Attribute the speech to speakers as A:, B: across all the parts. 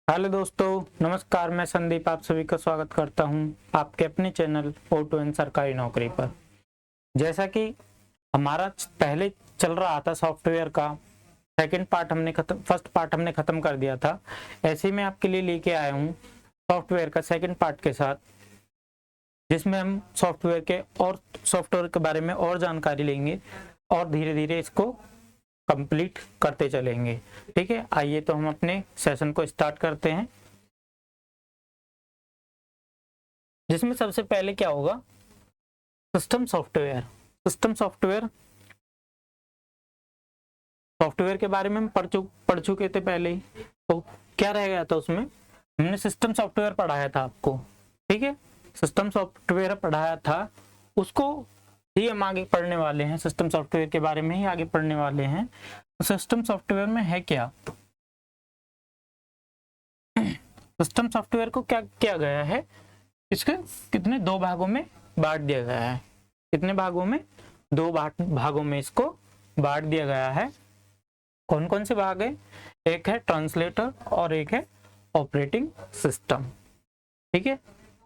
A: Hello दोस्तों, नमस्कार। मैं संदीप आप सभी का स्वागत करता हूं आपके अपने चैनल ऑटो एंड सरकारी नौकरी पर। जैसा कि हमारा पहले चल रहा था सॉफ्टवेयर का फर्स्ट पार्ट हमने खत्म कर दिया था। ऐसे ही मैं आपके लिए लेके आया हूं सॉफ्टवेयर का सेकंड पार्ट के साथ, जिसमें हम सॉफ्टवेयर के बारे में और जानकारी लेंगे और धीरे धीरे इसको कंप्लीट करते चलेंगे। ठीक है, आइए तो हम अपने सेशन को स्टार्ट करते हैं। जिसमें सबसे पहले क्या होगा, सिस्टम सॉफ्टवेयर के बारे में हम पढ़ चुके थे पहले ही। तो क्या रह गया था उसमें, हमने सिस्टम सॉफ्टवेयर पढ़ाया था आपको। ठीक है, सिस्टम सॉफ्टवेयर पढ़ाया था, उसको ही हम आगे पढ़ने वाले हैं। सिस्टम सॉफ्टवेयर के बारे में ही आगे पढ़ने वाले हैं। सिस्टम सॉफ्टवेयर में है क्या, सिस्टम सॉफ्टवेयर को क्या किया गया है, इसके कितने दो भागों में बांट दिया गया है। कितने भागों में, दो भागों में इसको बांट दिया गया है। कौन कौन से भाग है, एक है ट्रांसलेटर और एक है ऑपरेटिंग सिस्टम। ठीक है,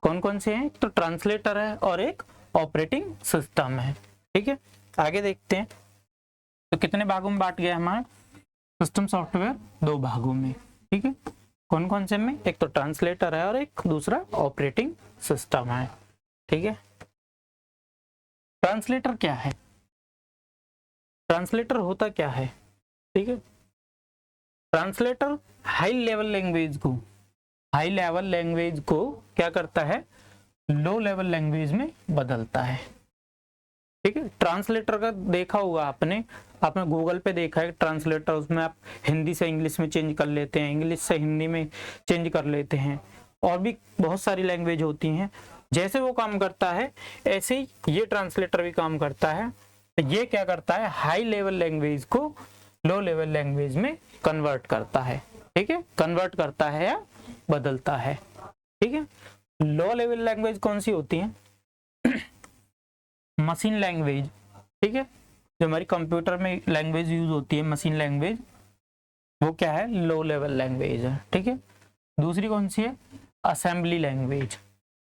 A: कौन कौन से हैं, एक तो ट्रांसलेटर है और एक ऑपरेटिंग सिस्टम है। ठीक है, आगे देखते हैं। तो कितने भागों में बांट गया हमारा सिस्टम सॉफ्टवेयर, दो भागों में। ठीक है, कौन कौन से में, एक तो ट्रांसलेटर है और एक दूसरा ऑपरेटिंग सिस्टम है। ठीक है, ट्रांसलेटर क्या है, ट्रांसलेटर होता क्या है। ठीक है, ट्रांसलेटर हाई लेवल लैंग्वेज को क्या करता है, लो लेवल लैंग्वेज में बदलता है। ठीक है, ट्रांसलेटर का देखा होगा आपने गूगल पे देखा है ट्रांसलेटर, उसमें आप हिंदी से इंग्लिश में चेंज कर लेते हैं, इंग्लिश से हिंदी में चेंज कर लेते हैं, और भी बहुत सारी लैंग्वेज होती हैं। जैसे वो काम करता है ऐसे ही ये ट्रांसलेटर भी काम करता है। ये क्या करता है, हाई लेवल लैंग्वेज को लो लेवल लैंग्वेज में कन्वर्ट करता है। ठीक है, कन्वर्ट करता है या बदलता है। ठीक है, लो लेवल लैंग्वेज कौन सी होती है, मशीन लैंग्वेज। ठीक है, जो हमारी कंप्यूटर में लैंग्वेज यूज होती है मशीन लैंग्वेज, वो क्या है, लो लेवल लैंग्वेज है। ठीक है, दूसरी कौन सी है, असेंबली लैंग्वेज।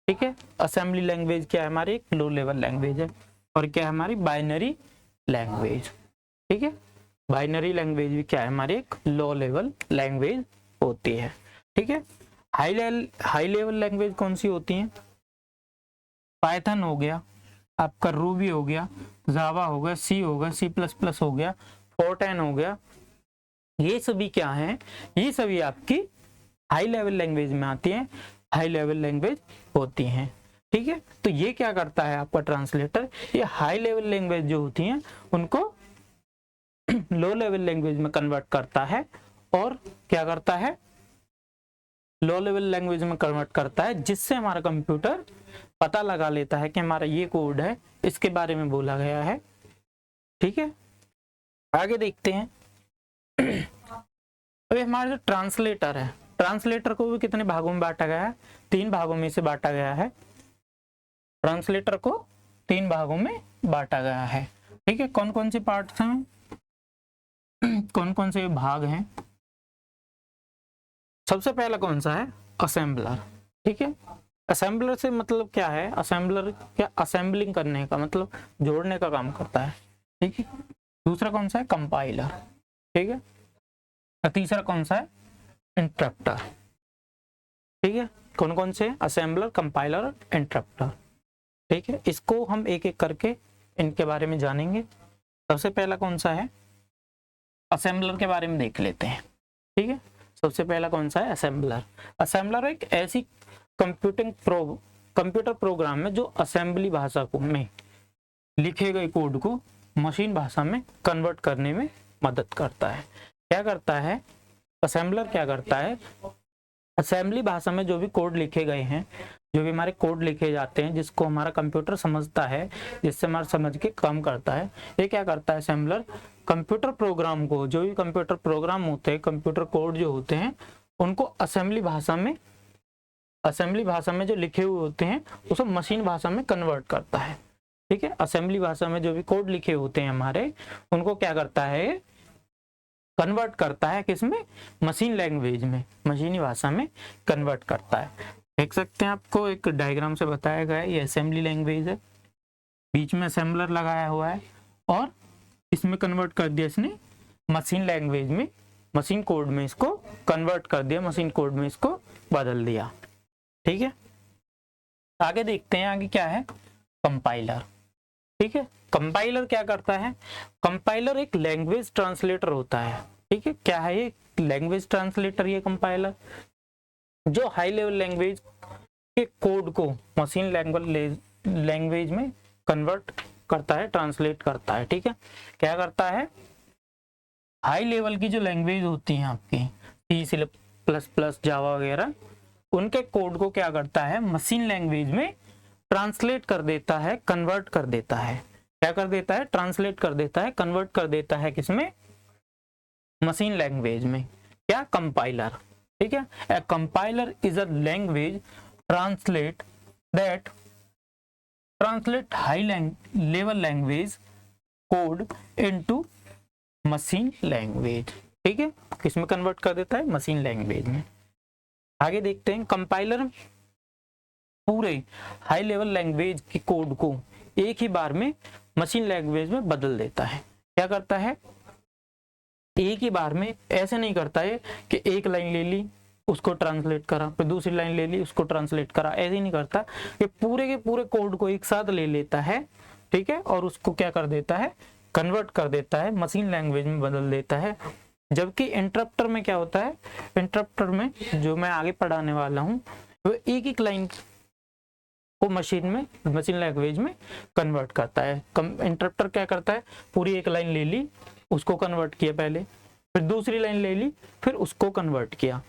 A: ठीक है, असेंबली लैंग्वेज क्या है हमारी, एक लो लेवल लैंग्वेज है। और क्या है हमारी, बाइनरी लैंग्वेज। ठीक है, बाइनरी लैंग्वेज भी क्या है हमारी, एक लो लेवल लैंग्वेज होती है। ठीक है, हाई लेवल लैंग्वेज कौन सी होती है, पाइथन हो गया आपका, रूबी हो गया, जावा हो गया, सी हो गया, C++ हो गया, फोर्ट्रैन हो गया। ये सभी क्या है, ये सभी आपकी हाई लेवल लैंग्वेज में आती हैं, हाई लेवल लैंग्वेज होती हैं। ठीक है, तो ये क्या करता है आपका ट्रांसलेटर, ये हाई लेवल लैंग्वेज जो होती हैं उनको लो लेवल लैंग्वेज में कन्वर्ट करता है। और क्या करता है, लो लेवल लैंग्वेज में कन्वर्ट करता है, जिससे हमारा कंप्यूटर पता लगा लेता है कि हमारा ये कोड है, इसके बारे में बोला गया है। ठीक है, आगे देखते हैं। अभी हमारा जो ट्रांसलेटर है, ट्रांसलेटर को भी कितने भागों में बांटा गया है, तीन भागों में से बांटा गया है। ट्रांसलेटर को तीन भागों में बांटा गया है। ठीक है, कौन कौन से पार्ट्स हैं, कौन कौन से भाग हैं। सबसे पहला कौन सा है, असेंबलर। ठीक है, असेंबलर से मतलब क्या है, असेंबलर क्या, असेंबलिंग करने का मतलब जोड़ने का काम करता है। ठीक है, दूसरा कौन सा है, कंपाइलर। ठीक है, और तीसरा कौन सा है, इंटरप्टर। ठीक है, कौन कौन से, असेंबलर, कंपाइलर, इंटरप्टर। ठीक है, इसको हम एक एक करके इनके बारे में जानेंगे। सबसे पहला कौन सा है, असेंबलर के बारे में देख लेते हैं। ठीक है, सबसे पहला कौन सा है, असेंबलर। असेंबलर एक ऐसी कंप्यूटर प्रोग्राम में जो असेंबली भाषा को में लिखे गए कोड को मशीन भाषा में कन्वर्ट करने में मदद करता है। क्या करता है असेंबलर, क्या करता है, असेंबली भाषा में जो भी कोड लिखे गए हैं, जो भी हमारे कोड लिखे जाते हैं, जिसको हमारा कंप्यूटर समझता है, जिससे हमारा समझ के काम करता है, ये क्या करता है असेंबलर, कंप्यूटर प्रोग्राम को, जो भी कंप्यूटर प्रोग्राम होते हैं, कंप्यूटर कोड जो होते हैं, उनको असेंबली भाषा में जो लिखे हुए होते हैं उसको मशीन भाषा में कन्वर्ट करता है। ठीक है, असेंबली भाषा में जो भी कोड लिखे होते हैं हमारे, उनको क्या करता है, कन्वर्ट करता है किसमें, मशीन लैंग्वेज में, मशीनी भाषा में कन्वर्ट करता है। देख सकते हैं आपको एक डायग्राम से बताया गया है, ये असेंबली लैंग्वेज है, बीच में असेंबलर लगाया हुआ है और इसमें कन्वर्ट कर दिया इसने मशीन लैंग्वेज में, मशीन कोड में इसको कन्वर्ट कर दिया, मशीन कोड में इसको बदल दिया। ठीक है, आगे देखते हैं आगे क्या है, कंपाइलर। ठीक है, कंपाइलर क्या करता है, कंपाइलर एक लैंग्वेज ट्रांसलेटर होता है। ठीक है, क्या है ये लैंग्वेज ट्रांसलेटर, ये कंपाइलर जो हाई लेवल लैंग्वेज के कोड को मशीन लैंग्वेज में कन्वर्ट करता है, ट्रांसलेट करता है। ठीक है, क्या करता है, हाई लेवल की जो लैंग्वेज होती हैं आपकी C++, जावा वगैरह, उनके कोड को क्या करता है, मशीन लैंग्वेज में ट्रांसलेट कर देता है, कन्वर्ट कर देता है। क्या कर देता है, ट्रांसलेट कर देता है, कन्वर्ट कर देता है किसमें, मशीन लैंग्वेज में। क्या, कंपाइलर। ठीक है, ए compiler is a language translate that translate high level language code into machine language. ठीक है, किसमें कन्वर्ट कर देता है, मशीन लैंग्वेज में। आगे देखते हैं, कंपाइलर पूरे हाई लेवल लैंग्वेज के कोड को एक ही बार में मशीन लैंग्वेज में बदल देता है। क्या करता है, एक ही बार में, ऐसे नहीं करता है कि एक लाइन ले ली उसको ट्रांसलेट करा, फिर दूसरी लाइन ले ली उसको ट्रांसलेट करा, ऐसे ही नहीं करता, ये पूरे के पूरे कोड को एक साथ ले लेता है। ठीक है, और उसको क्या कर देता है, कन्वर्ट कर देता है, मशीन लैंग्वेज में बदल देता है। जबकि इंटरप्टर में क्या होता है, इंटरप्टर में जो मैं आगे पढ़ाने वाला हूँ, वो एक एक लाइन को मशीन लैंग्वेज में कन्वर्ट करता है। इंटरप्टर क्या करता है, पूरी एक लाइन ले ली उसको कन्वर्ट किया पहले, फिर दूसरी लाइन ले ली फिर उसको कन्वर्ट किया।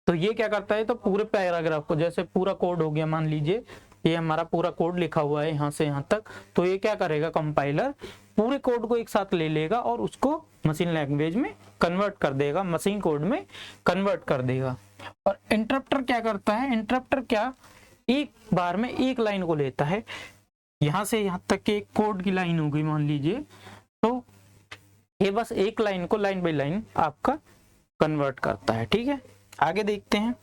A: तो ये क्या करता है, तो पूरे पैराग्राफ को, जैसे पूरा कोड हो गया, मान लीजिए ये हमारा पूरा कोड लिखा हुआ है यहाँ से यहाँ तक, तो ये क्या करेगा, कंपाइलर पूरे कोड को एक साथ ले लेगा और उसको मशीन लैंग्वेज में कन्वर्ट कर देगा, मशीन कोड में कन्वर्ट कर देगा। और इंटरप्टर क्या करता है, इंटरप्टर क्या, एक बार में एक लाइन को लेता है, यहाँ से यहाँ तक के एक कोड की लाइन हो गई मान लीजिए, तो ये बस एक लाइन को लाइन बाय लाइन आपका कन्वर्ट करता है। ठीक है, आगे देखते हैं,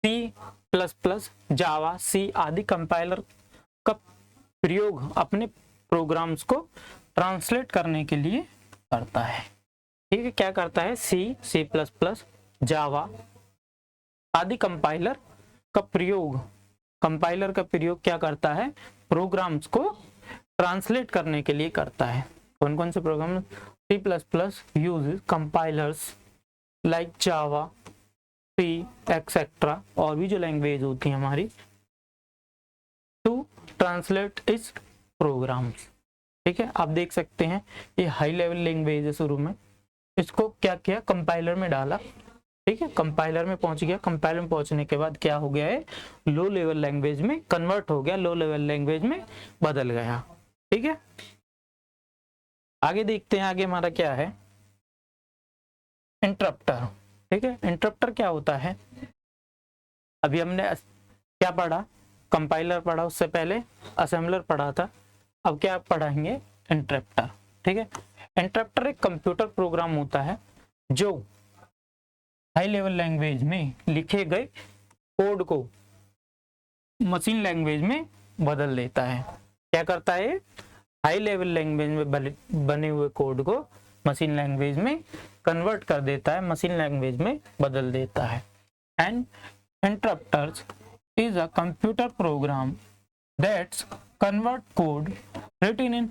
A: C++, जावा, सी आदि कंपाइलर का प्रयोग अपने प्रोग्राम्स को ट्रांसलेट करने के लिए करता है। ठीक है, क्या करता है, C++, जावा आदि कंपाइलर का प्रयोग, कंपाइलर का प्रयोग क्या करता है, प्रोग्राम्स को ट्रांसलेट करने के लिए करता है। कौन कौन से program, C++ use compilers like Java, C etcetera, और भी जो लैंग्वेज होती है हमारी, टू ट्रांसलेट इस प्रोग्राम्स। ठीक है, आप देख सकते हैं ये हाई लेवल लैंग्वेज है, शुरू में इसको क्या किया, कंपाइलर में डाला। ठीक है, कंपाइलर में पहुंच गया, कंपाइलर में पहुंचने के बाद क्या हो गया है, लो लेवल लैंग्वेज में कन्वर्ट हो गया, लो लेवल लैंग्वेज में बदल गया। ठीक है, आगे देखते हैं, आगे हमारा क्या है, इंटरप्टर। ठीक है, इंटरप्टर क्या होता है, अभी हमने क्या पढ़ा, कंपाइलर पढ़ा, उससे पहले असेंबलर पढ़ा था, अब क्या पढ़ाएंगे, इंटरप्टर। ठीक है, इंटरप्टर एक कंप्यूटर प्रोग्राम होता है जो हाई लेवल लैंग्वेज में लिखे गए कोड को मशीन लैंग्वेज में बदल देता है। क्या करता है, हाई लेवल लैंग्वेज में बने हुए कोड को मशीन लैंग्वेज में कन्वर्ट कर देता है, मशीन लैंग्वेज में बदल देता है। And interpreters is a computer program that's convert code written in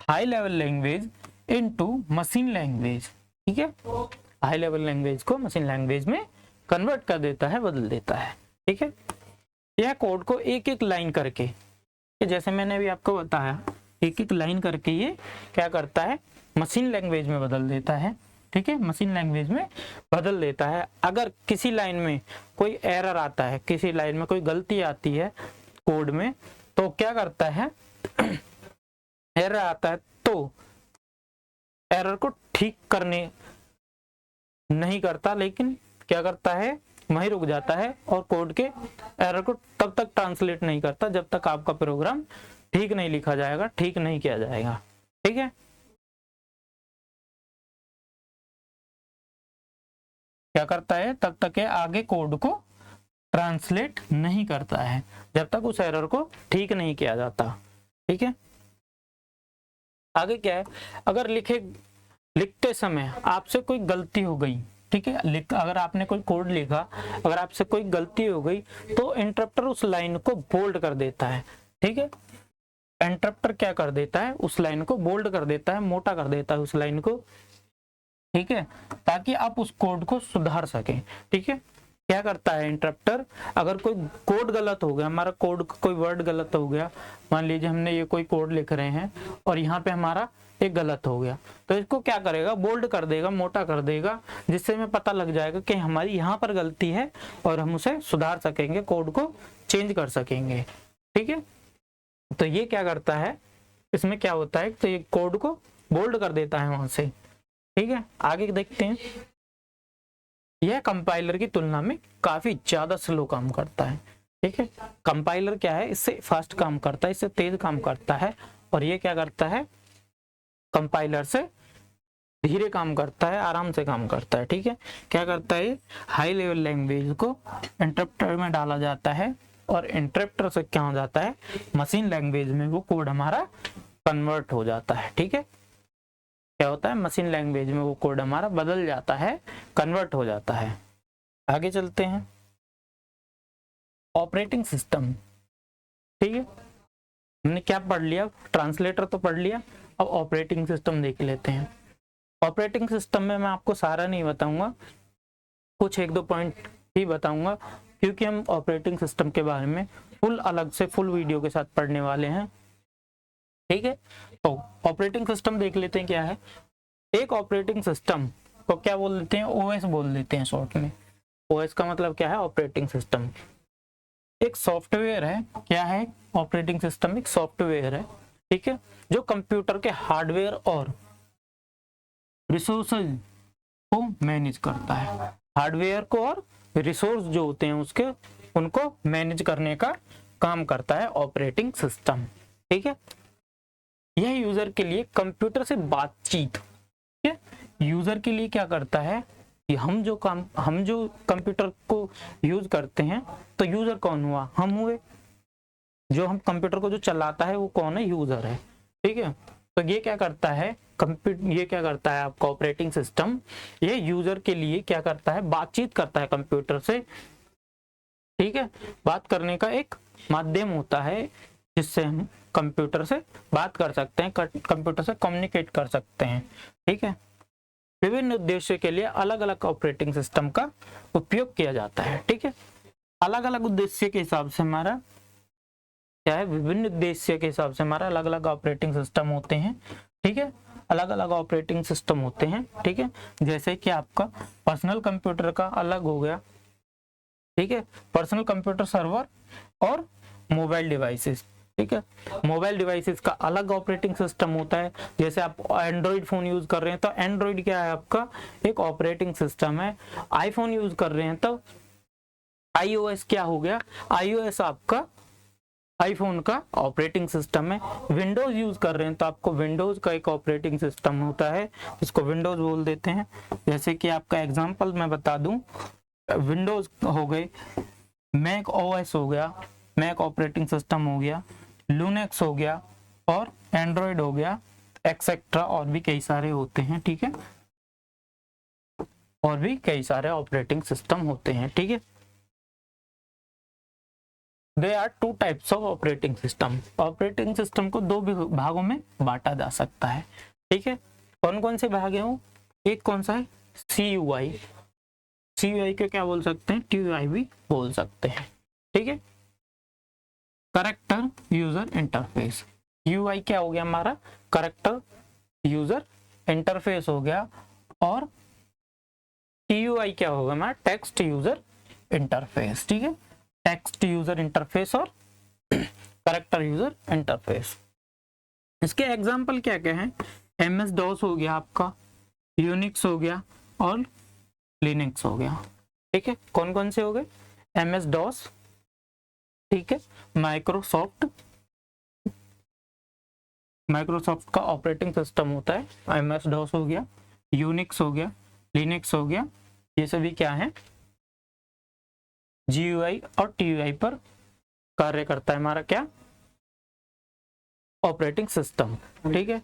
A: high level language into machine language। ठीक है, हाई लेवल लैंग्वेज को मशीन लैंग्वेज में कन्वर्ट कर देता है, बदल देता है। ठीक है, यह कोड को एक एक लाइन करके, जैसे मैंने अभी आपको बताया, एक एक लाइन करके ये क्या करता है, मशीन लैंग्वेज में बदल देता है। ठीक है, मशीन लैंग्वेज में बदल देता है। अगर किसी लाइन में कोई एरर आता है, किसी लाइन में कोई गलती आती है कोड में, तो क्या करता है, एरर आता है तो एरर को ठीक करने नहीं करता, लेकिन क्या करता है, वहीं रुक जाता है और कोड के एरर को तब तक ट्रांसलेट नहीं करता जब तक आपका प्रोग्राम ठीक नहीं लिखा जाएगा, ठीक नहीं किया जाएगा। ठीक है, क्या करता है, तब तक ये आगे कोड को ट्रांसलेट नहीं करता है जब तक उस एरर को ठीक नहीं किया जाता। ठीक है, आगे क्या है, अगर लिखते समय आपसे कोई गलती हो गई, ठीक है, अगर आपने कोई कोड लिखा, अगर आपसे कोई गलती हो गई तो इंटरप्टर उस लाइन को बोल्ड कर देता है। ठीक है, इंटरप्टर क्या कर देता है, उस लाइन को बोल्ड कर देता है, मोटा कर देता है उस लाइन को। ठीक है, ताकि आप उस कोड को सुधार सकें। ठीक है, क्या करता है इंटरप्टर, अगर कोई कोड गलत हो गया, हमारा कोड कोई वर्ड गलत हो गया, मान लीजिए हमने ये कोई कोड लिख रहे हैं और यहाँ पे हमारा एक गलत हो गया, तो इसको क्या करेगा, बोल्ड कर देगा, मोटा कर देगा, जिससे हमें पता लग जाएगा कि हमारी यहाँ पर गलती है और हम उसे सुधार सकेंगे, कोड को चेंज कर सकेंगे। ठीक है, तो ये क्या करता है, इसमें क्या होता है, तो ये कोड को बोल्ड कर देता है वहां से। ठीक है, आगे देखते हैं, यह कंपाइलर की तुलना में काफी ज्यादा स्लो काम करता है। ठीक है, कंपाइलर क्या है, इससे फास्ट काम करता है, इससे तेज काम करता है, और ये क्या करता है, कंपाइलर से धीरे काम करता है, आराम से काम करता है। ठीक है, क्या करता है, हाई लेवल लैंग्वेज को इंटरप्टर में डाला जाता है और इंटरप्टर से क्या हो जाता है, मशीन लैंग्वेज में वो कोड हमारा कन्वर्ट हो जाता है। ठीक है, क्या होता है, मशीन लैंग्वेज में वो कोड हमारा बदल जाता है, कन्वर्ट हो जाता है। आगे चलते हैं, ऑपरेटिंग सिस्टम। ठीक है, हमने क्या पढ़ लिया, ट्रांसलेटर तो पढ़ लिया, अब ऑपरेटिंग सिस्टम देख लेते हैं। ऑपरेटिंग सिस्टम में मैं आपको सारा नहीं बताऊंगा, कुछ एक दो पॉइंट ही बताऊंगा, क्योंकि हम ऑपरेटिंग सिस्टम के बारे में फुल अलग से फुल वीडियो के साथ पढ़ने वाले हैं। ठीक है, तो ऑपरेटिंग सिस्टम देख लेते हैं क्या है। एक ऑपरेटिंग सिस्टम को क्या बोल देते हैं, ओएस बोल देते हैं शॉर्ट में। ओएस का मतलब क्या है, ऑपरेटिंग सिस्टम। एक सॉफ्टवेयर है, क्या है, ऑपरेटिंग सिस्टम एक सॉफ्टवेयर है। ठीक है, जो कंप्यूटर के हार्डवेयर और रिसोर्सेज को मैनेज करता है, हार्डवेयर को और रिसोर्स जो होते हैं उसके, उनको मैनेज करने का काम करता है ऑपरेटिंग सिस्टम। ठीक है, यह यूजर के लिए कंप्यूटर से बातचीत, ठीक है, यूजर के लिए क्या करता है कि हम जो कंप्यूटर को यूज करते हैं, तो यूजर कौन हुआ, हम हुए, जो हम कंप्यूटर को जो चलाता है वो कौन है, यूजर है। ठीक है, तो ये क्या करता है, ये क्या करता है आपका ऑपरेटिंग सिस्टम, ये यूजर के लिए क्या करता है, बातचीत करता है कंप्यूटर से। ठीक है, बात करने का एक माध्यम होता है जिससे हम कंप्यूटर से बात कर सकते हैं, कंप्यूटर से कम्युनिकेट कर सकते हैं। ठीक है, विभिन्न उद्देश्य के लिए अलग अलग ऑपरेटिंग सिस्टम का उपयोग किया जाता है। ठीक है, अलग अलग उद्देश्य के हिसाब से हमारा क्या है, विभिन्न उद्देश्य के हिसाब से हमारा अलग अलग ऑपरेटिंग सिस्टम होते हैं। ठीक है, अलग अलग ऑपरेटिंग सिस्टम होते हैं। ठीक है, जैसे कि आपका पर्सनल कंप्यूटर का अलग हो गया। ठीक है, पर्सनल कंप्यूटर सर्वर और मोबाइल डिवाइसेस। ठीक है, मोबाइल डिवाइसेस का अलग ऑपरेटिंग सिस्टम होता है। जैसे आप एंड्रॉइड फोन यूज कर रहे हैं तो एंड्रॉइड क्या है आपका, एक ऑपरेटिंग सिस्टम है। आईफोन यूज कर रहे हैं तो आईओएस क्या हो गया, आईओएस आपका आईफोन का ऑपरेटिंग सिस्टम है। विंडोज यूज कर रहे हैं तो आपको विंडोज का एक ऑपरेटिंग सिस्टम होता है, जिसको विंडोज बोल देते हैं। जैसे कि आपका एग्जांपल मैं बता दूं, विंडोज हो गए, मैक ओएस हो गया, मैक ऑपरेटिंग सिस्टम हो गया, लूनेक्स हो गया और एंड्रॉइड हो गया, एक्सेट्रा, और भी कई सारे होते हैं। ठीक है, और भी कई सारे ऑपरेटिंग सिस्टम होते हैं। ठीक है, There are two types of operating system. Operating system को दो भागों में बांटा जा सकता है। ठीक है, कौन कौन से भाग हैं वो, एक कौन सा है, CUI, CUI को क्या बोल सकते हैं, TUI भी बोल सकते हैं। ठीक है, करेक्टर यूजर इंटरफेस, UI क्या हो गया हमारा, करेक्टर यूजर इंटरफेस हो गया, और TUI क्या होगा हमारा, टेक्स्ट यूजर इंटरफेस। ठीक है, टेक्स्ट यूजर इंटरफेस और करेक्टर यूजर इंटरफेस। इसके एग्जांपल क्या क्या हैं, MS DOS हो गया आपका, यूनिक्स हो गया और लिनक्स हो गया। ठीक है, कौन कौन से हो गए, MS DOS, ठीक है, माइक्रोसॉफ्ट माइक्रोसॉफ्ट का ऑपरेटिंग सिस्टम होता है। MS DOS हो गया, यूनिक्स हो गया, लिनक्स हो गया, ये सभी क्या है, GUI और TUI पर कार्य करता है हमारा क्या, ऑपरेटिंग सिस्टम। ठीक है,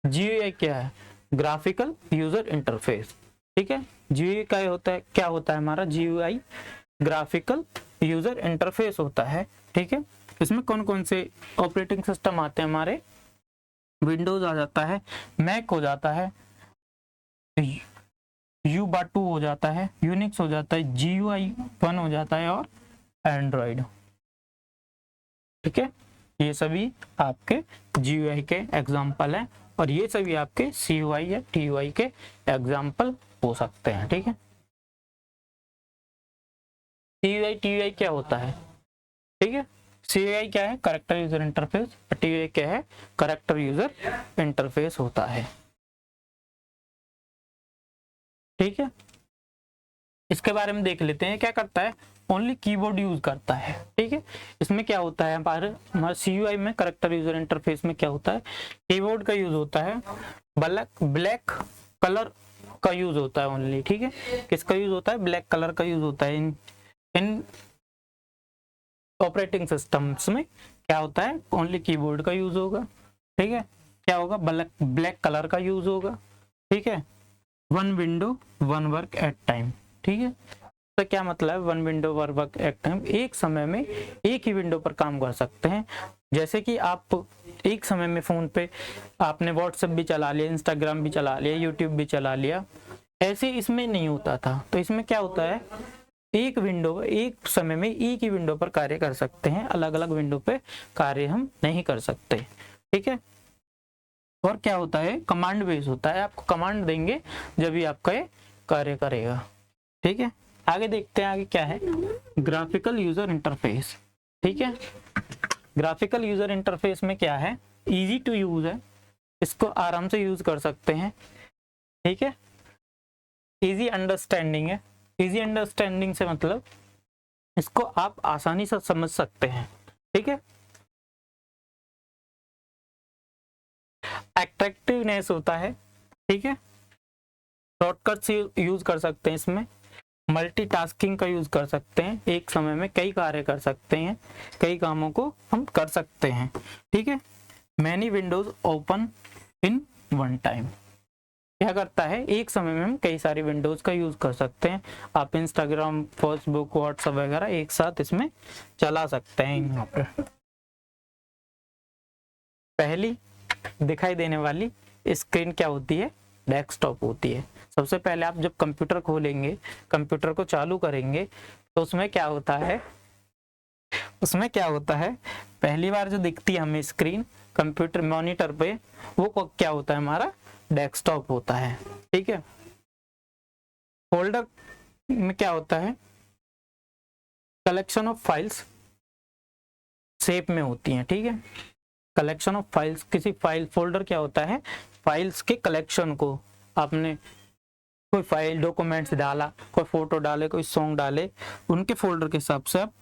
A: GUI क्या है, ग्राफिकल यूजर इंटरफेस। ठीक है, GUI का होता है, क्या होता है हमारा GUI, ग्राफिकल यूजर इंटरफेस होता है। ठीक है, इसमें कौन कौन से ऑपरेटिंग सिस्टम आते हैं हमारे, विंडोज आ जाता है, मैक हो जाता है, U2 हो जाता है, यूनिक्स हो जाता है, GUI 1 हो जाता है और एंड्रॉइड। ठीक है, ये सभी आपके GUI के एग्जाम्पल हैं और ये सभी आपके CUI या TUI के एग्जाम्पल हो सकते हैं। ठीक है, CUI TUI क्या होता है, ठीक है, CUI क्या है, कैरेक्टर यूजर इंटरफेस, TUI क्या है, कैरेक्टर यूजर इंटरफेस होता है। ठीक है, इसके बारे में देख लेते हैं, क्या करता है, ओनली कीबोर्ड यूज करता है। ठीक है, इसमें क्या होता है, हमारे CUI में कैरेक्टर यूजर इंटरफेस में क्या होता है, कीबोर्ड का यूज होता है, ब्लैक कलर का यूज होता है ओनली। ठीक है, किसका यूज होता है, ब्लैक कलर का यूज होता है। इन ऑपरेटिंग सिस्टम्स में क्या होता है, ओनली कीबोर्ड का यूज होगा। ठीक है, क्या होगा, ब्लैक कलर का यूज होगा। ठीक है, 1 विंडो 1 वर्क एट टाइम। ठीक है, तो क्या मतलब है, 1 विंडो 1 वर्क एट टाइम, एक समय में एक ही विंडो पर काम कर सकते हैं। जैसे कि आप एक समय में फोन पे आपने व्हाट्सएप भी चला लिया, इंस्टाग्राम भी चला लिया, यूट्यूब भी चला लिया, ऐसे इसमें नहीं होता था। तो इसमें क्या होता है, एक विंडो, एक समय में एक ही विंडो पर कार्य कर सकते हैं, अलग अलग विंडो पे कार्य हम नहीं कर सकते। ठीक है, और क्या होता है, कमांड बेस होता है, आपको कमांड देंगे जब भी आपका ये कार्य करेगा। ठीक है, आगे देखते हैं, आगे क्या है, ग्राफिकल यूजर इंटरफेस। ठीक है, ग्राफिकल यूजर इंटरफेस में क्या है, इजी टू यूज है, इसको आराम से यूज कर सकते हैं। ठीक है, इजी अंडरस्टैंडिंग है, इजी अंडरस्टैंडिंग से मतलब इसको आप आसानी से समझ सकते हैं। ठीक है, अट्रैक्टिवनेस होता है। ठीक है, शॉर्टकट्स यूज कर सकते हैं इसमें, मल्टीटास्किंग का यूज कर सकते हैं, एक समय में कई कार्य कर सकते हैं, कई कामों को हम कर सकते हैं। ठीक है, many Windows open in one time, क्या करता है, एक समय में हम कई सारी विंडोज का यूज कर सकते हैं। आप इंस्टाग्राम, फेसबुक, व्हाट्सएप वगैरह एक साथ इसमें चला सकते हैं। यहाँ पर पहली दिखाई देने वाली स्क्रीन क्या होती है, डेस्कटॉप होती है। सबसे पहले आप जब कंप्यूटर खोलेंगे, कंप्यूटर को चालू करेंगे, तो उसमें क्या होता है, उसमें क्या होता है, पहली बार जो दिखती है हमें स्क्रीन कंप्यूटर मॉनिटर पे, वो क्या होता है, हमारा डेस्कटॉप होता है। ठीक है, फोल्डर में क्या होता है, कलेक्शन ऑफ फाइल्स शेप में होती हैं। ठीक है, कलेक्शन ऑफ फाइल्स, किसी फाइल, फोल्डर क्या होता है, फाइल्स के कलेक्शन को, आपने कोई फाइल डॉक्यूमेंट्स डाला, कोई फोटो डाले, कोई सॉन्ग डाले, उनके फोल्डर के हिसाब से आप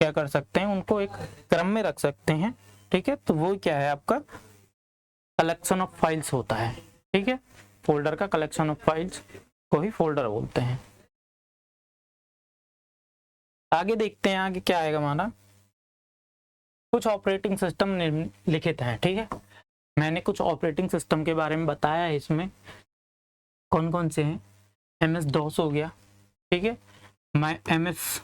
A: क्या कर सकते हैं, उनको एक क्रम में रख सकते हैं। ठीक है, तो वो क्या है, आपका कलेक्शन ऑफ फाइल्स होता है। ठीक है, फोल्डर का कलेक्शन ऑफ फाइल्स को ही फोल्डर बोलते हैं। आगे देखते हैं, आगे क्या आएगा हमारा, कुछ ऑपरेटिंग सिस्टम निम्नलिखित हैं। ठीक है, मैंने कुछ ऑपरेटिंग सिस्टम के बारे में बताया है, इसमें कौन कौन से हैं, MS DOS हो गया। ठीक है, MS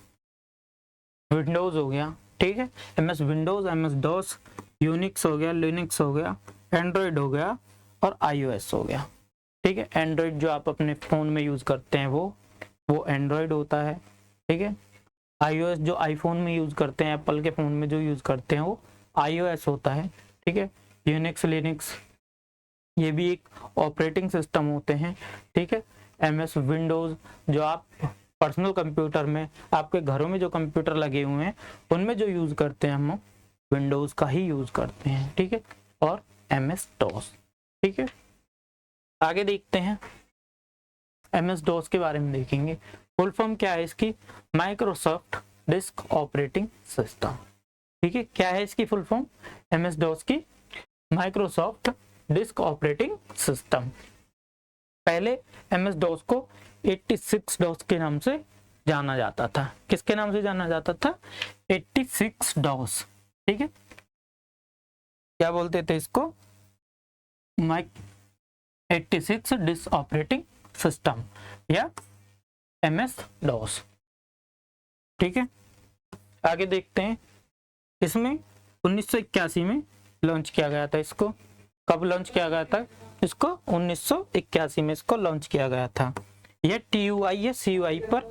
A: विंडोज हो गया। ठीक है, MS Windows, MS DOS, Unix हो गया, लिनक्स हो गया, एंड्रॉयड हो गया और iOS हो गया। ठीक है, एंड्रॉयड जो आप अपने फोन में यूज करते हैं वो एंड्रॉयड होता है। ठीक है, iOS जो आईफोन में यूज करते हैं, एप्पल के फोन में जो यूज करते हैं, वो iOS होता है। ठीक है, यूनिक्स, लिनक्स, ये भी एक ऑपरेटिंग सिस्टम होते हैं। ठीक है, MS विंडोज जो आप पर्सनल कंप्यूटर में, आपके घरों में जो कंप्यूटर लगे हुए हैं, उनमें जो यूज करते हैं, हम विंडोज का ही यूज करते हैं। ठीक है, और MS DOS। ठीक है, आगे देखते हैं, MS DOS के बारे में देखेंगे। फुल फॉर्म क्या है इसकी, माइक्रोसॉफ्ट डिस्क ऑपरेटिंग सिस्टम। ठीक है, क्या है इसकी फुल फॉर्म MS DOS की, माइक्रोसॉफ्ट डिस्क ऑपरेटिंग सिस्टम। पहले MS DOS को 86 DOS के नाम से जाना जाता था। किसके नाम से जाना जाता था? 86 DOS। ठीक है, क्या बोलते थे इसको? 86 डिस्क ऑपरेटिंग सिस्टम या MS DOS। ठीक है, आगे देखते हैं। इसमें 1981 में लॉन्च किया गया था इसको। कब लॉन्च किया गया था इसको? 1981 में इसको लॉन्च किया गया था। यह TUI या CUI पर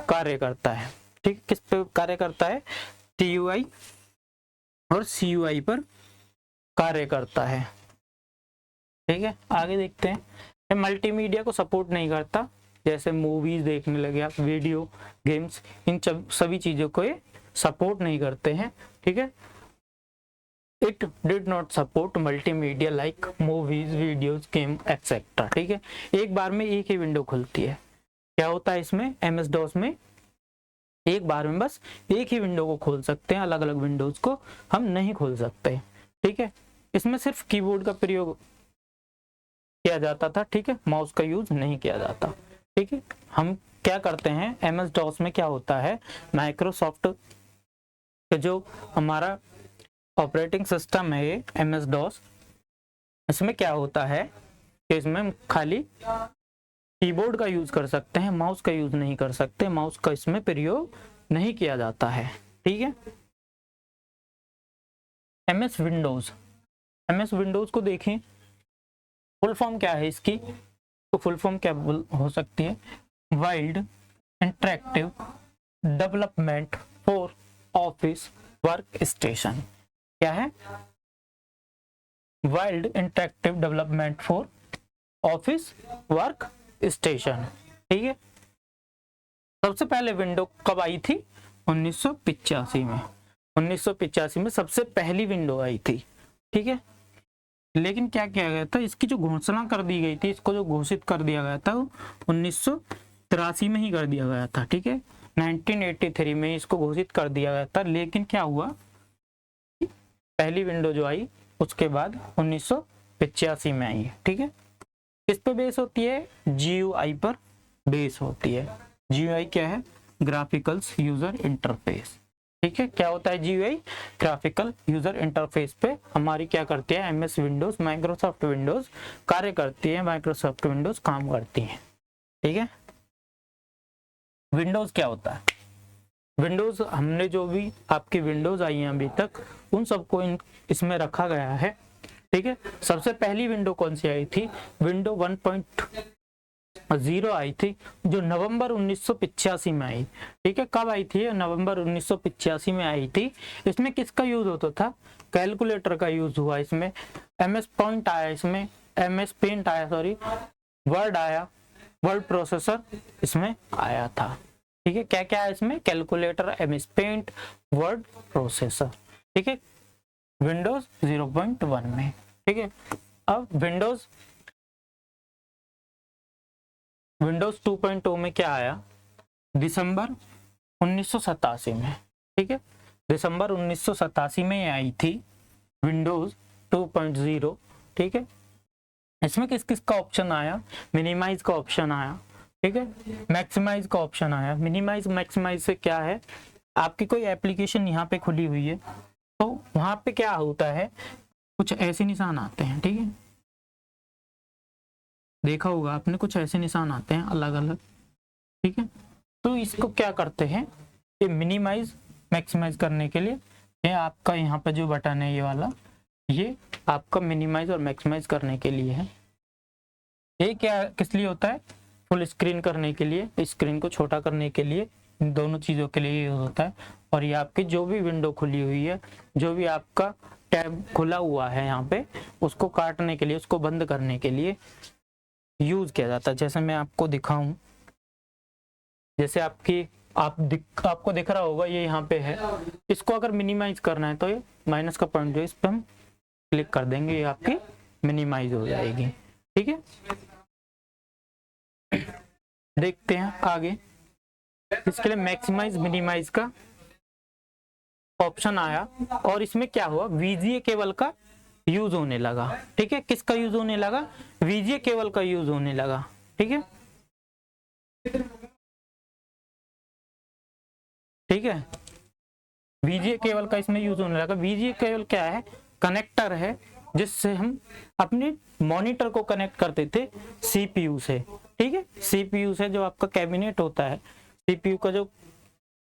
A: कार्य करता है। ठीक, किस पे कार्य करता है? TUI और CUI पर कार्य करता है। ठीक है, आगे देखते हैं। ये मल्टीमीडिया को सपोर्ट नहीं करता, जैसे मूवीज देखने लगे आप, वीडियो गेम्स, इन सभी चीजों को ये सपोर्ट नहीं करते हैं। ठीक है, it did not support multimedia like movies, videos, game etcetera. ठीक है, एक बार में एक ही विंडो खुलती है। क्या होता है इसमें? MS DOS में एक बार में बस एक ही विंडो को खोल सकते हैं, अलग अलग विंडोज को हम नहीं खोल सकते। ठीक है, इसमें सिर्फ कीबोर्ड का प्रयोग किया जाता था। ठीक है, माउस का यूज नहीं किया जाता। ठीक है, हम क्या करते हैं, MS DOS में क्या होता है, माइक्रोसॉफ्ट का जो हमारा ऑपरेटिंग सिस्टम है ये MS DOS, इसमें क्या होता है कि इसमें हम खाली कीबोर्ड का यूज कर सकते हैं, माउस का यूज नहीं कर सकते। माउस का इसमें प्रयोग नहीं किया जाता है। ठीक है, MS विंडोज को देखें, फुल फॉर्म क्या है इसकी? तो फुल फॉर्म क्या हो सकती है? Wild interactive development for office work station. क्या है? Wild interactive development for office work station. ठीक है, सबसे पहले विंडो कब आई थी? 1985 में। 1985 में सबसे पहली विंडो आई थी। ठीक है, लेकिन क्या किया गया था, इसकी जो घोषणा कर दी गई थी, इसको जो घोषित कर दिया गया था, वो 1983 में ही कर दिया गया था। ठीक है, 1983 में इसको घोषित कर दिया गया था। लेकिन क्या हुआ, पहली विंडो जो आई उसके बाद 1985 में आई। ठीक है, किस पे बेस होती है? GUI पर बेस होती है। GUI क्या है? ग्राफिकल्स यूजर इंटरफेस। ठीक है, क्या होता है GUI? ग्राफिकल यूजर इंटरफेस पे हमारी क्या करती है? MS विंडोज, माइक्रोसॉफ्ट विंडोज कार्य करती है, माइक्रोसॉफ्ट विंडोज काम करती है। ठीक है, विंडोज क्या होता है? विंडोज, हमने जो भी आपकी विंडोज आई हैं अभी तक, उन सबको इसमें रखा गया है। ठीक है, सबसे पहली विंडो कौन सी आई थी? विंडो 1.0 आई थी, जो नवंबर 1985 में आई। ठीक है, कब आई थी? नवंबर 1985 में आई थी। इसमें किसका यूज होता था? कैलकुलेटर का यूज हुआ इसमें। MS पॉइंट आया इसमें, MS पेंट आया, सॉरी, वर्ड आया, वर्ड प्रोसेसर इसमें आया था। ठीक है, क्या क्या है इसमें? Calculator, MS paint, word processor. ठीक है, विंडोज 0.1 में। ठीक है, अब विंडोज 2.0 में क्या आया? दिसंबर 1987 में। ठीक है, दिसंबर 1987 में आई थी विंडोज 2.0। ठीक है, इसमें किस किस का ऑप्शन आया? मिनिमाइज का ऑप्शन आया। ठीक है, मैक्सिमाइज का ऑप्शन आया। मिनिमाइज मैक्सिमाइज से क्या है, आपकी कोई एप्लीकेशन यहाँ पे खुली हुई है, तो वहां पे क्या होता है, कुछ ऐसे निशान आते हैं। ठीक है, देखा होगा आपने, कुछ ऐसे निशान आते हैं अलग अलग। ठीक है, तो इसको क्या करते हैं, ये मिनिमाइज मैक्सिमाइज करने के लिए, ये आपका यहाँ पे जो बटन है ये वाला, ये आपका मिनिमाइज और मैक्सिमाइज करने के लिए है। ये क्या किस लिए होता है? फुल स्क्रीन करने के लिए, स्क्रीन को छोटा करने के लिए, इन दोनों चीज़ों के लिए यूज होता है। और ये आपकी जो भी विंडो खुली हुई है, जो भी आपका टैब खुला हुआ है यहाँ पे, उसको काटने के लिए, उसको बंद करने के लिए यूज किया जाता है। जैसे मैं आपको दिखाऊं, जैसे आपको दिख रहा होगा ये यहाँ पे है, इसको अगर मिनिमाइज करना है तो ये माइनस का पॉइंट जो इस पर हम क्लिक कर देंगे, ये आपकी मिनिमाइज हो जाएगी। ठीक है, देखते हैं आगे। इसके लिए मैक्सिमाइज मिनिमाइज का ऑप्शन आया और इसमें क्या हुआ, VGA केबल का यूज होने लगा। ठीक है, किसका यूज होने लगा? वीजीए केबल का यूज होने लगा। ठीक है, ठीक है, वीजीए केबल का इसमें यूज होने लगा। वीजीए केबल क्या है? कनेक्टर है जिससे हम अपने मॉनिटर को कनेक्ट करते थे सीपीयू से। ठीक है, सीपीयू से जो आपका कैबिनेट होता है, सीपीयू का जो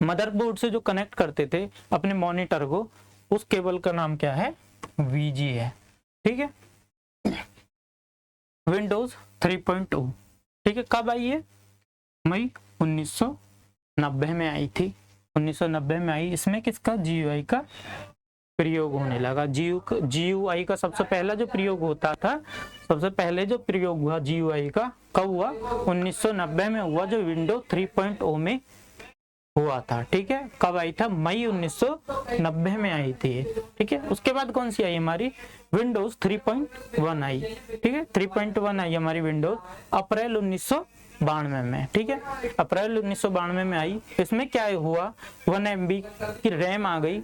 A: मदरबोर्ड से जो कनेक्ट करते थे अपने मॉनिटर को, उस केबल का नाम क्या है? वीजीए है। ठीक है, विंडोज 3.0। ठीक है, कब आई है? मई 1990 में आई थी। 1990 में आई। इसमें किसका? जीयूआई का प्रयोग होने लगा। जीयूआई का सबसे पहला जो प्रयोग होता था, सबसे पहले जो प्रयोग हुआ जीयूआई का कब हुआ? 1990 में हुआ, जो विंडोज 3.0 में हुआ था। ठीक है, कब आई था? मई 1990 में आई थी। ठीक है, उसके बाद कौन सी आई हमारी? विंडोज 3.1 आई। ठीक है, 3.1 आई हमारी विंडोज अप्रैल 1992 में। ठीक है, अप्रैल 1992 में आई। इसमें क्या हुआ? 1 MB की रैम आ गई,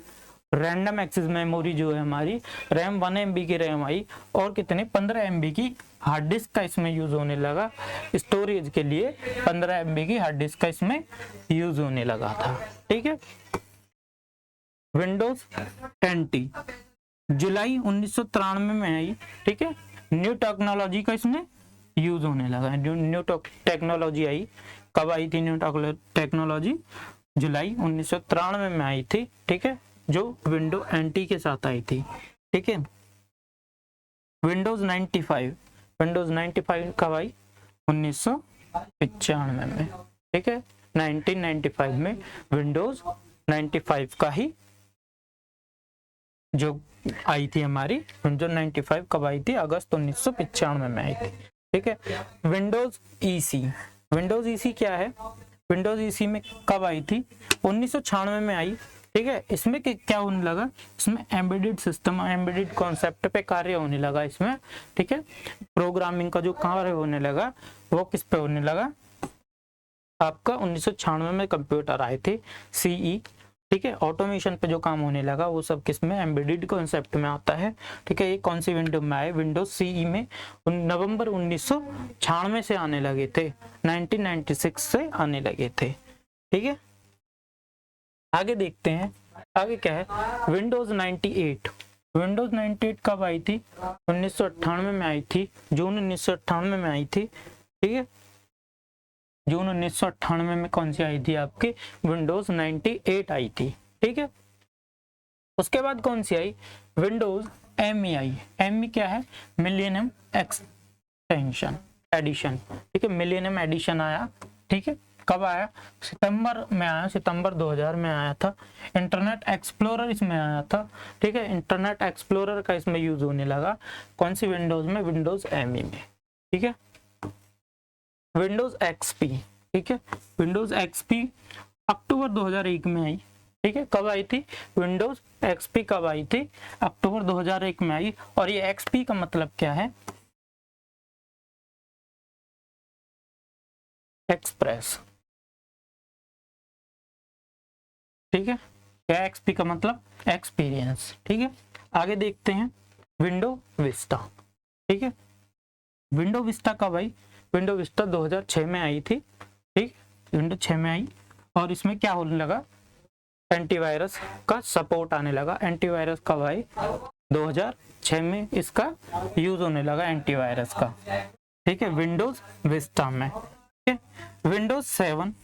A: रैंडम एक्सेस मेमोरी जो है हमारी रैम 1 MB की रैम आई, और कितने? 15 MB की हार्ड डिस्क का इसमें यूज होने लगा। स्टोरेज के लिए 15 MB की हार्ड डिस्क का इसमें यूज होने लगा था। ठीक है, विंडोज 10T जुलाई 1993 में आई। ठीक है, न्यू टेक्नोलॉजी का इसमें यूज होने लगा। न्यू टेक्नोलॉजी आई। कब आई थी न्यू टेक्नोलॉजी? जुलाई 1993 में आई थी। ठीक है, जो विंडो NT के साथ आई थी। ठीक है, विंडोज 95 कब आई? 1995 में। ठीक है, 1995 में विंडोज 95 का ही जो आई थी हमारी। विंडोज 95 कब आई थी? अगस्त 1995 में आई थी। ठीक है, विंडोज EC। विंडोज EC क्या है? विंडोज EC में कब आई थी? 1996 में आई। ठीक है, इसमें क्या होने लगा? इसमें एम्बेडेड सिस्टम, एम्बेडेड कॉन्सेप्ट पे कार्य होने लगा इसमें। ठीक है, प्रोग्रामिंग का जो कार्य होने लगा वो किस पे होने लगा? आपका 1996 में कंप्यूटर आए थे CE। ठीक है, ऑटोमेशन पे जो काम होने लगा वो सब किस में? एम्बेडेड कॉन्सेप्ट में आता है। ठीक है, ये कौन सी विंडो में आए? विंडोज CE में नवंबर 1996 से आने लगे थे, 1996 से आने लगे थे। ठीक है, आगे देखते हैं। आगे क्या है? विंडोज 98। विंडोज 98 कब आई थी? 1998 में आई थी, जून 1998 में आई थी। ठीक है, जून 1998 में कौन सी आई थी? आपकी विंडोज 98 आई थी। ठीक है, उसके बाद कौन सी आई? विंडोज ME आई। ME क्या है? Millennium extension edition. ठीक है, मिलेनियम एडिशन आया। ठीक है, कब आया? सितंबर में आया, सितंबर 2000 में आया था। इंटरनेट एक्सप्लोरर इसमें आया था। ठीक है, इंटरनेट एक्सप्लोरर का इसमें यूज होने लगा। कौन सी विंडोज में? विंडोज ME में। ठीक है, विंडोज XP। ठीक है, विंडोज XP अक्टूबर 2001 में आई। ठीक है, कब आई थी? विंडोज XP कब आई थी? अक्टूबर 2001 में आई। और ये XP का मतलब क्या है? एक्सप्रेस। ठीक है, क्या XP का मतलब? एक्सपीरियंस। ठीक है, आगे देखते हैं। Window Vista. ठीक है, विंडो विस्टा कब आई? विंडो विस्टा 2006 में आई थी। ठीक, विंडो 6 में आई, और इसमें क्या होने लगा? एंटीवायरस का सपोर्ट आने लगा। एंटीवायरस कब आई? 2006 में इसका यूज होने लगा एंटीवायरस का। ठीक है, विंडोज विस्टा में। ठीक है, विंडोज 7।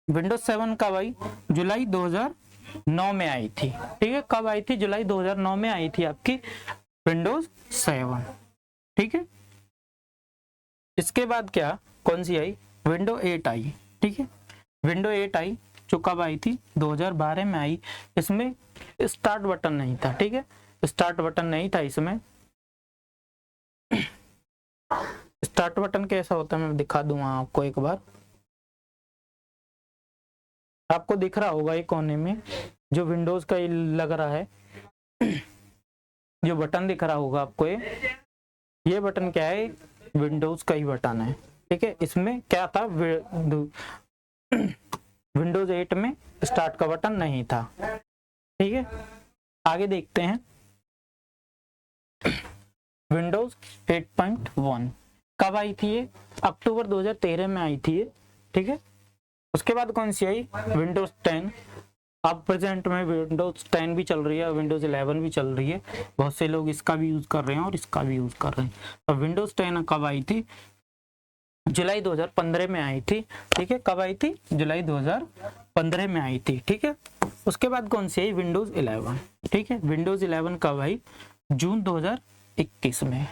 A: विंडोज 7 कब आई? जुलाई 2009 में आई थी। ठीक है, कब आई थी? जुलाई 2009 में आई थी आपकी विंडोज 7। ठीक है, इसके बाद क्या कौन सी आई? विंडो 8 आई। ठीक है, विंडो 8 आई, जो कब आई थी? 2012 में आई। इसमें स्टार्ट बटन नहीं था। ठीक है, स्टार्ट बटन नहीं था इसमें। स्टार्ट बटन कैसा होता है मैं दिखा दूंगा आपको एक बार। आपको दिख रहा होगा एक कोने में जो विंडोज का लग रहा है, जो बटन दिख रहा होगा आपको, ये बटन क्या है? विंडोज का ही बटन है। ठीक है, इसमें क्या था? विंडोज 8 में स्टार्ट का बटन नहीं था। ठीक है, आगे देखते हैं। विंडोज 8.1 कब आई थी ये? अक्टूबर 2013 में आई थी ये, ठीक है। उसके बाद कौन सी आई? विंडोज 10। अब प्रेजेंट में विंडोज 10 भी चल रही है, विंडोज 11 भी चल रही है, बहुत से लोग इसका भी यूज कर रहे हैं और इसका भी यूज कर रहे हैं। तो विंडोज 10 कब आई थी? जुलाई 2015 में आई थी, ठीक है। कब आई थी? जुलाई 2015 में आई थी, ठीक है। उसके बाद कौन सी आई? विंडोज 11, ठीक है। विंडोज 11 कब आई? जून 2021 में,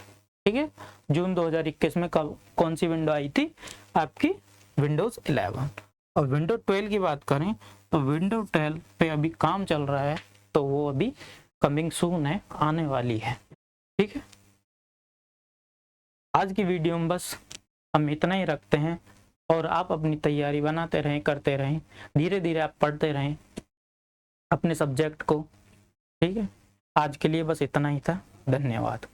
A: ठीक है। जून 2021 में कब कौन सी विंडो आई थी? आपकी विंडोज 11। और विंडोज 12 की बात करें तो विंडोज 12 पे अभी काम चल रहा है, तो वो अभी कमिंग सून है, आने वाली है, ठीक है। आज की वीडियो में बस हम इतना ही रखते हैं, और आप अपनी तैयारी बनाते रहें, करते रहें, धीरे धीरे आप पढ़ते रहें अपने सब्जेक्ट को, ठीक है। आज के लिए बस इतना ही था। धन्यवाद।